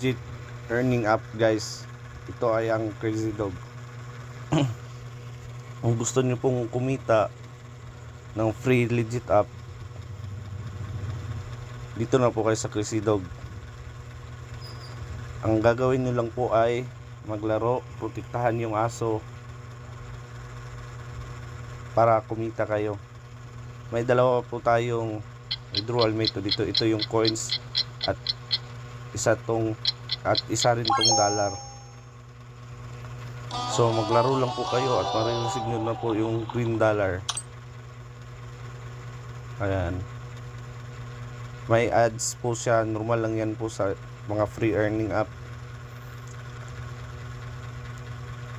legit earning app guys. Ito ay ang Crazy Dog. Kung gusto nyo pong kumita ng free legit app, dito na po kayo sa Crazy Dog. Ang gagawin nyo lang po ay maglaro, protektahan yung aso para kumita kayo. May dalawa po tayong withdrawal method dito. Ito yung coins at isa rin tong dollar. So maglaro lang po kayo at marireceive nyo na po yung green dollar. Ayan. May ads po siya. Normal lang yan po sa mga free earning app.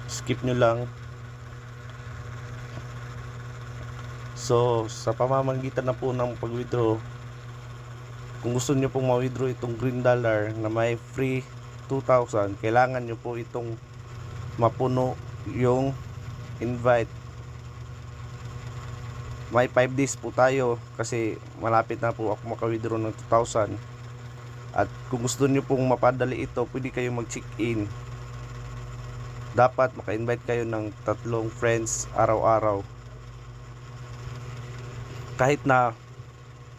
Skip nyo lang. So sa pamamagitan na po ng pag-withdraw, kung gusto nyo pong ma-withdraw itong green dollar na may free 2,000, kailangan nyo po itong mapuno yung invite. May 5 days po tayo kasi malapit na po ako maka-withdraw ng 2,000. At kung gusto nyo pong mapadali ito, pwede kayo mag-check-in. Dapat maka-invite kayo ng 3 friends araw-araw. Kahit na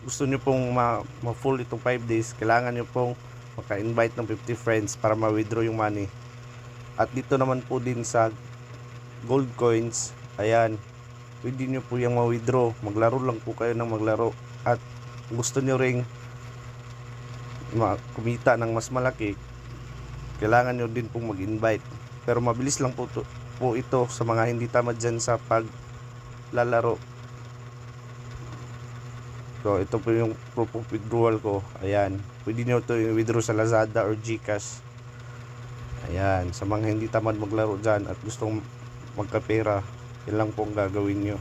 gusto nyo pong ma-full itong 5 days, kailangan nyo pong maka-invite ng 50 friends para ma-withdraw yung money. At dito naman po din sa gold coins, ayan, pwede nyo po yung ma-withdraw. Maglaro lang po kayo ng maglaro. At gusto nyo ring kumita ng mas malaki, kailangan nyo din pong mag-invite. Pero mabilis lang po ito sa mga hindi tamad dyan sa paglalaro. So ito po yung proof of withdrawal ko. Ayan, pwede nyo ito i-withdraw sa Lazada or GCash. Ayan, sa mga hindi tamad maglaro dyan at gustong magkapera, yun lang po ang gagawin nyo.